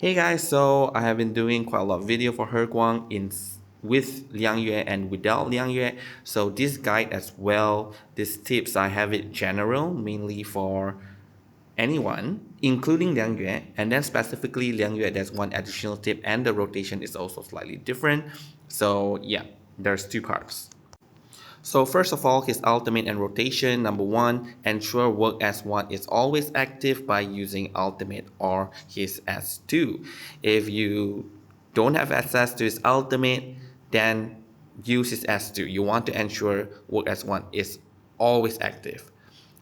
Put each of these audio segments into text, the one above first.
Hey guys, so I have been doing quite a lot of video for Guang with Liang Yue and without Liang Yue. So this guide as well, these tips I have it general, mainly for anyone, including Liang Yue, and then specifically Liang Yue, there's one additional tip and the rotation is also slightly different. So yeah, there's two parts. So first of all, his ultimate and rotation, number one, ensure work S1 is always active by using ultimate or his S2. If you don't have access to his ultimate, then use his S2. You want to ensure work S1 is always active.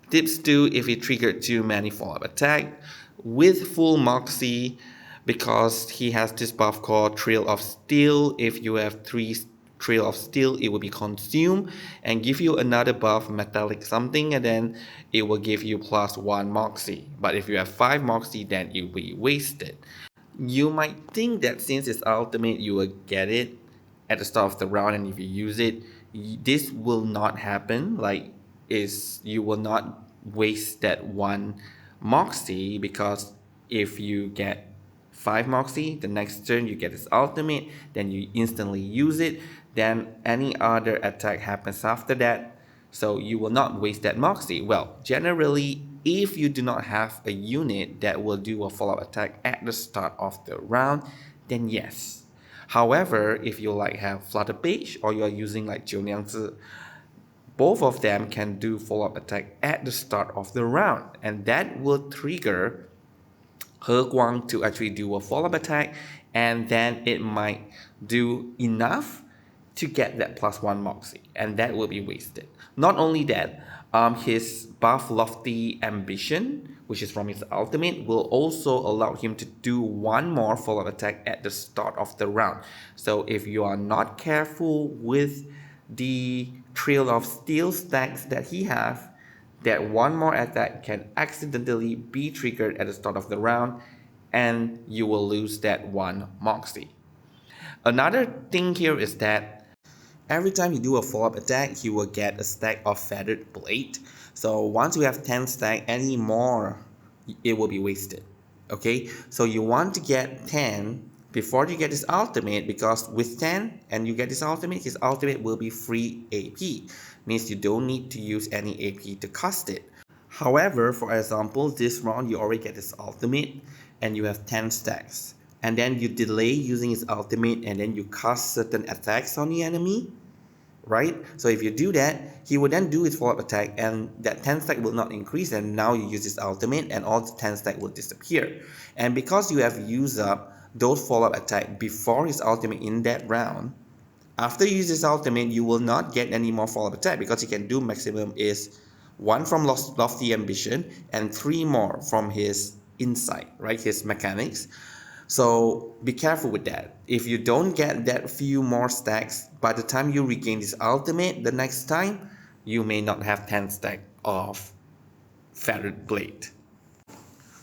Tips 2, if he triggered too many follow-up attack with full Moxie, because he has this buff called Trail of Steel. If you have 3 Trail of Steel, it will be consumed and give you another buff, metallic something, and then it will give you +1 Moxie. But if you have 5 Moxie, then it will be wasted. You might think that since it's ultimate, you will get it at the start of the round, and if you use it, this will not happen. You will not waste that 1 Moxie, because if you get 5 Moxie, the next turn you get its ultimate, then you instantly use it, then any other attack happens after that, so you will not waste that Moxie. Well, generally, if you do not have a unit that will do a follow-up attack at the start of the round, then yes. However, if you have Flutter Page or you are using Jiuliangzi, both of them can do follow-up attack at the start of the round, and that will trigger Guang to actually do a follow-up attack, and then it might do enough to get that +1 Moxie, and that will be wasted. Not only that, his buff Lofty Ambition, which is from his ultimate, will also allow him to do 1 more follow-up attack at the start of the round. So if you are not careful with the Trail of Steel stacks that he has, that 1 more attack can accidentally be triggered at the start of the round, and you will lose that 1 Moxie. Another thing here is that every time you do a follow-up attack, you will get a stack of Feathered Blade. So once you have 10 stack, any more, it will be wasted. Okay, so you want to get 10 before you get his ultimate, because with 10 and you get his ultimate will be free AP. Means you don't need to use any AP to cast it. However, for example, this round you already get his ultimate and you have 10 stacks. And then you delay using his ultimate and then you cast certain attacks on the enemy, right? So if you do that, he will then do his follow-up attack and that 10 stack will not increase, and now you use his ultimate and all the 10 stack will disappear. And because you have used up those follow-up attack before his ultimate in that round, after you use his ultimate, you will not get any more follow-up attack, because he can do maximum is 1 from Lofty Ambition and 3 more from his Insight, right? His mechanics. So be careful with that. If you don't get that few more stacks, by the time you regain this ultimate the next time, you may not have 10 stack of Feathered Blade.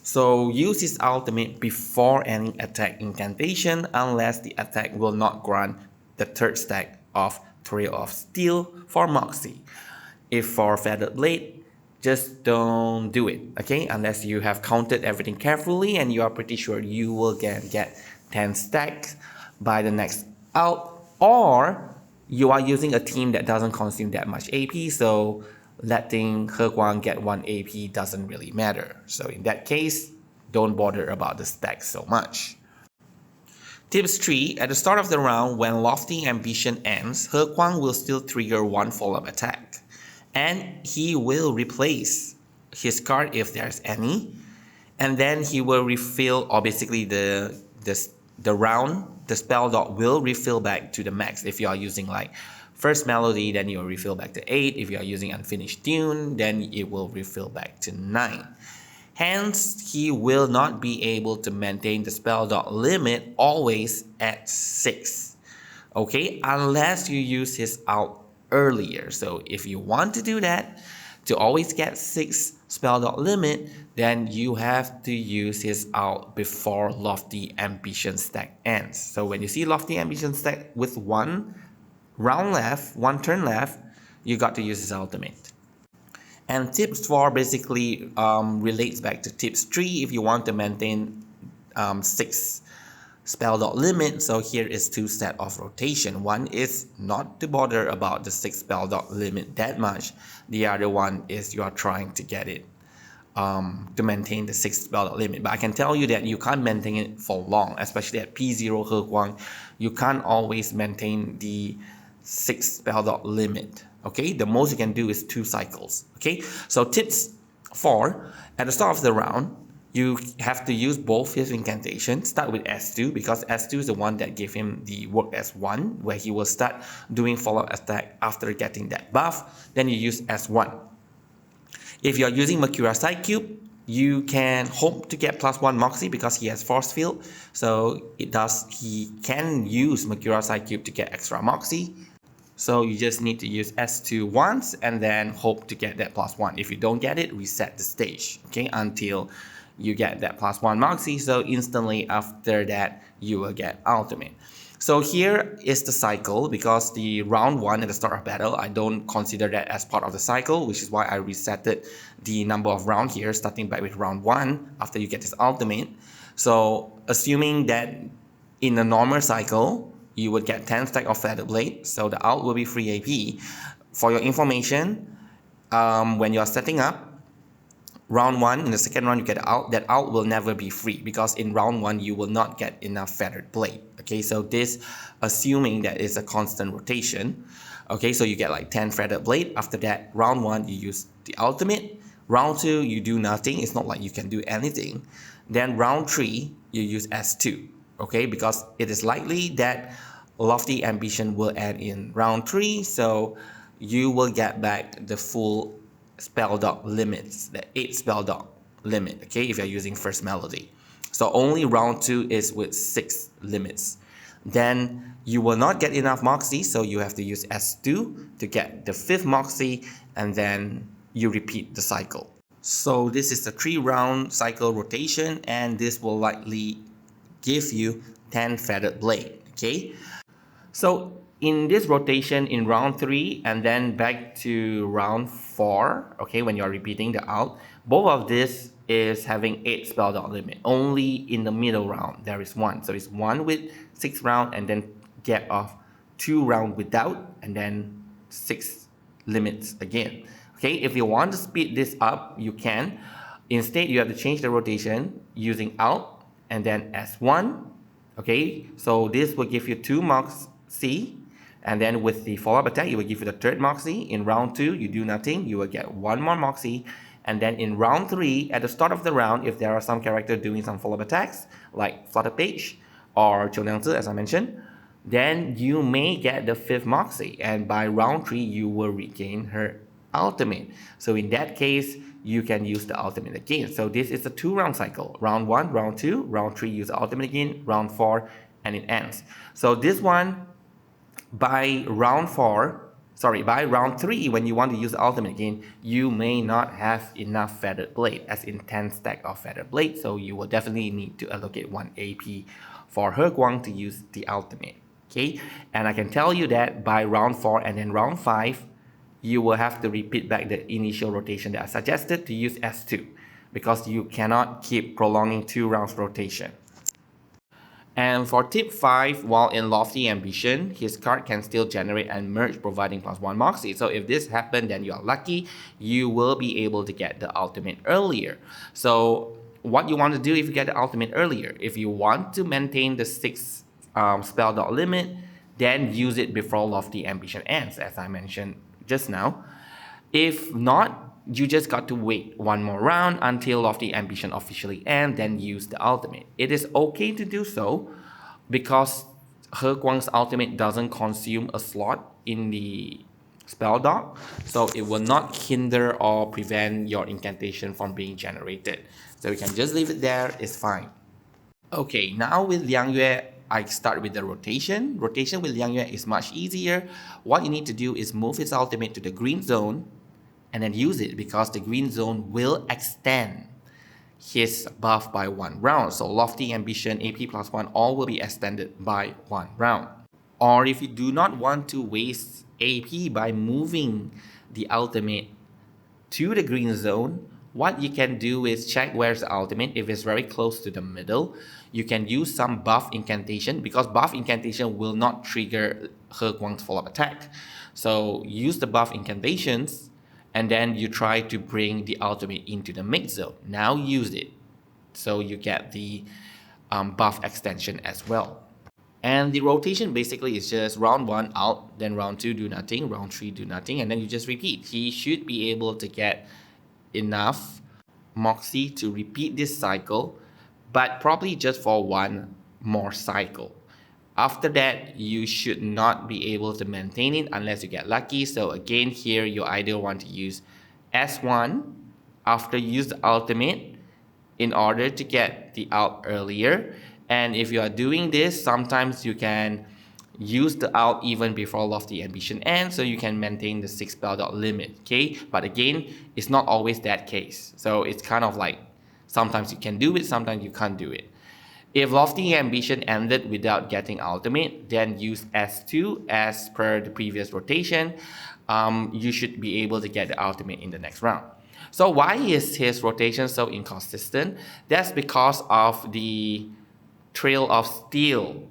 So use his ultimate before any attack incantation, unless the attack will not grant the 3rd stack of Trail of Steel for Moxie. If for Feathered Blade, just don't do it, okay? Unless you have counted everything carefully and you are pretty sure you will get 10 stacks by the next out, or you are using a team that doesn't consume that much AP, so letting Guang get 1 AP doesn't really matter. So in that case, don't bother about the stacks so much. Tips 3. At the start of the round, when Lofty Ambition ends, Guang will still trigger 1 follow-up attack, and he will replace his card if there's any, and then he will refill, or basically the spell dot will refill back to the max. If you are using First Melody, then you will refill back to 8. If you are using Unfinished Tune, then it will refill back to 9. Hence, he will not be able to maintain the spell dot limit always at 6. Okay, unless you use his out earlier. So if you want to do that, to always get 6 spell dot limit, then you have to use his out before Lofty Ambition stack ends. So when you see Lofty Ambition stack with 1 round left, 1 turn left, you got to use his ultimate. And tips 4 basically relates back to tips 3. If you want to maintain 6 spell dot limit. So here is 2 set of rotation. One is not to bother about the 6 spell dot limit that much. The other one is you are trying to get it to maintain the 6 spell dot limit. But I can tell you that you can't maintain it for long, especially at P0 He Guang. You can't always maintain the 6 spell dot limit. Okay, the most you can do is 2 cycles. Okay, so tips 4, at the start of the round, you have to use both his incantations. Start with S2 because S2 is the one that gave him the work S1, where he will start doing follow-up attack after getting that buff. Then you use S1. If you're using Mercurial Side Cube, you can hope to get +1 Moxie because he has Force Field. So he can use Mercurial Side Cube to get extra Moxie. So you just need to use S2 once and then hope to get that +1. If you don't get it, reset the stage, okay, until you get that +1 Moxie. So instantly after that, you will get ultimate. So here is the cycle because the round 1 at the start of battle, I don't consider that as part of the cycle, which is why I resetted the number of rounds here, starting back with round 1 after you get this ultimate. So assuming that in a normal cycle, you would get 10 stack of Feather Blade, so the ult will be free AP. For your information, when you're setting up, round 1, in the second round you get out, that ult will never be free because in round 1 you will not get enough Feathered Blade. Okay, so this assuming that it's a constant rotation. Okay, so you get like 10 Feathered Blade. After that, round 1 you use the ultimate. Round 2 you do nothing, it's not like you can do anything. Then round 3 you use S2. Okay, because it is likely that Lofty Ambition will end in round 3, so you will get back the full spell dot limits, the 8 spell dot limit, okay, if you're using first melody. So only round 2 is with 6 limits. Then you will not get enough Moxie, so you have to use S2 to get the 5th Moxie, and then you repeat the cycle. So this is the 3-round cycle rotation, and this will likely give you 10 Feathered Blade, okay? So in this rotation in round 3 and then back to round 4, okay, when you're repeating the ult, both of this is having 8 spell dot limit. Only in the middle round there is 1. So it's 1 with 6 round and then get off 2 round without and then 6 limits again. Okay, if you want to speed this up, you can. Instead, you have to change the rotation using ult and then S1. Okay, so this will give you 2 Moxie. And then with the follow-up attack, it will give you the 3rd Moxie. In round 2, you do nothing. You will get 1 more Moxie. And then in round 3, at the start of the round, if there are some characters doing some follow-up attacks, like Flutter Page or Chiu Liang Zi, as I mentioned, then you may get the 5th Moxie. And by round 3, you will regain her ultimate. So in that case, you can use the ultimate again. So this is a 2-round cycle. Round 1, round 2, round 3, use the ultimate again, round 4, and it ends. So this one, by round 3, when you want to use the ultimate again, you may not have enough Feathered Blade, as in 10 stack of Feathered Blade, so you will definitely need to allocate 1 AP for He Guang to use the ultimate. Okay, and I can tell you that by round 4 and then round 5, you will have to repeat back the initial rotation that I suggested to use S2, because you cannot keep prolonging 2 rounds rotation. And for tip 5, while in Lofty Ambition, his card can still generate and merge providing +1 Moxie. So if this happens, then you are lucky. You will be able to get the ultimate earlier. So what you want to do if you get the ultimate earlier, if you want to maintain the 6 spell dot limit, then use it before Lofty Ambition ends, as I mentioned just now. If not, you just got to wait 1 more round until Lofty Ambition officially ends, then use the ultimate. It is okay to do so because He Guang's ultimate doesn't consume a slot in the spell dock, so it will not hinder or prevent your incantation from being generated. So you can just leave it there, it's fine. Okay, now with Liang Yue, I start with the rotation. Rotation with Liang Yue is much easier. What you need to do is move his ultimate to the green zone and then use it, because the green zone will extend his buff by 1 round. So Lofty Ambition, AP +1, all will be extended by 1 round. Or if you do not want to waste AP by moving the ultimate to the green zone, what you can do is check where's the ultimate. If it's very close to the middle, you can use some buff incantation, because buff incantation will not trigger He Guang's follow-up attack. So use the buff incantations, and then you try to bring the ultimate into the mix zone. Now use it, so you get the buff extension as well. And the rotation basically is just round 1 out, then round 2 do nothing, round 3 do nothing, and then you just repeat. He should be able to get enough Moxie to repeat this cycle, but probably just for 1 more cycle. After that, you should not be able to maintain it unless you get lucky. So again, here you either want to use S1 after you use the ultimate in order to get the ult earlier. And if you are doing this, sometimes you can use the ult even before Lofty Ambition ends, so you can maintain the 6 spell dot limit, okay? But again, it's not always that case. So it's kind of like, sometimes you can do it, sometimes you can't do it. If Lofty Ambition ended without getting ultimate, then use S2 as per the previous rotation. You should be able to get the ultimate in the next round. So why is his rotation so inconsistent? That's because of the Trail of Steel,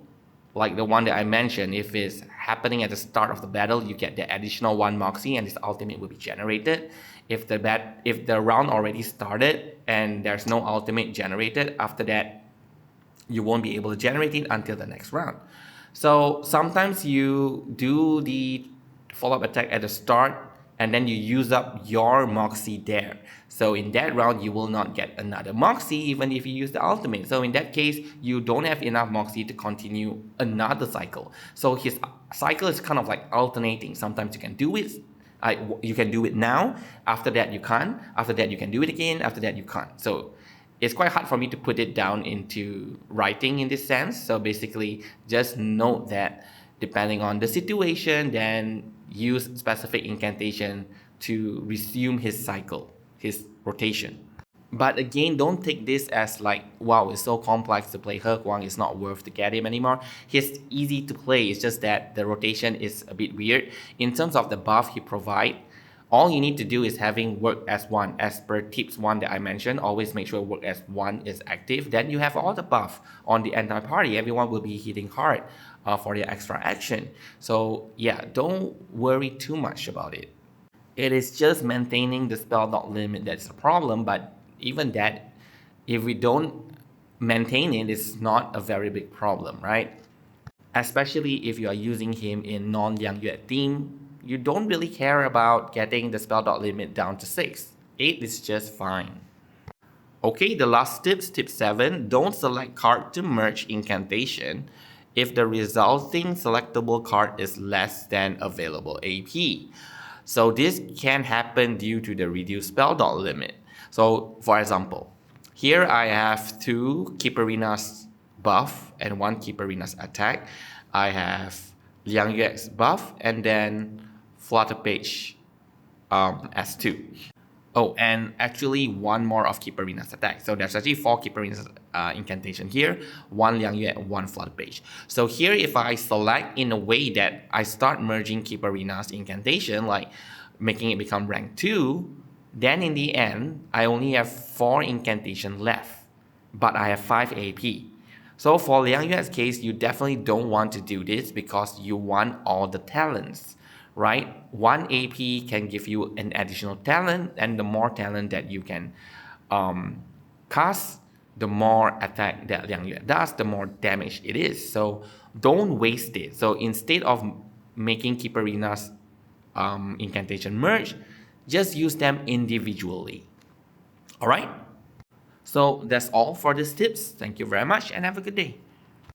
like the one that I mentioned. If it's happening at the start of the battle, you get the additional 1 Moxie and this ultimate will be generated. If the round already started and there's no ultimate generated, after that, you won't be able to generate it until the next round. So sometimes you do the follow-up attack at the start and then you use up your Moxie there. So in that round, you will not get another Moxie even if you use the ultimate. So in that case, you don't have enough Moxie to continue another cycle. So his cycle is kind of like alternating. Sometimes you can do it, you can do it now, after that you can't, after that you can do it again, after that you can't. So it's quite hard for me to put it down into writing in this sense. So basically, just note that depending on the situation, then use specific incantation to resume his cycle, his rotation. But again, don't take this as like, wow, it's so complex to play He Guang, it's not worth to get him anymore. He's easy to play, it's just that the rotation is a bit weird. In terms of the buff he provides, all you need to do is having work as 1, as per tips 1 that I mentioned. Always make sure work as 1 is active. Then you have all the buff on the entire party. Everyone will be hitting hard for their extra action. So yeah, don't worry too much about it. It is just maintaining the spell dot limit that's the problem, but even that, if we don't maintain it, it's not a very big problem, right? Especially if you are using him in non-Liang Yue theme, you don't really care about getting the spell dot limit down to 6. 8 is just fine. Okay, the last tips, tip 7, don't select card to merge incantation if the resulting selectable card is less than available AP. So this can happen due to the reduced spell dot limit. So for example, here I have 2 Keeperinas buff and 1 Keeperinas attack. I have Liang Yue's buff and then Flutter Page S2. Oh, and actually 1 more of Keeperinas attack. So there's actually 4 Keeperinas incantation here, 1 Liang Yue and 1 Flutter Page. So here if I select in a way that I start merging Keeperinas incantation, like making it become rank 2, then in the end, I only have 4 incantation left, but I have 5 AP. So for Liang Yue's case, you definitely don't want to do this because you want all the talents, right? 1 AP can give you an additional talent, and the more talent that you can cast, the more attack that Liang Yue does, the more damage it is. So don't waste it. So instead of making Keeperinas incantation merge, just use them individually. Alright? So that's all for these tips. Thank you very much and have a good day.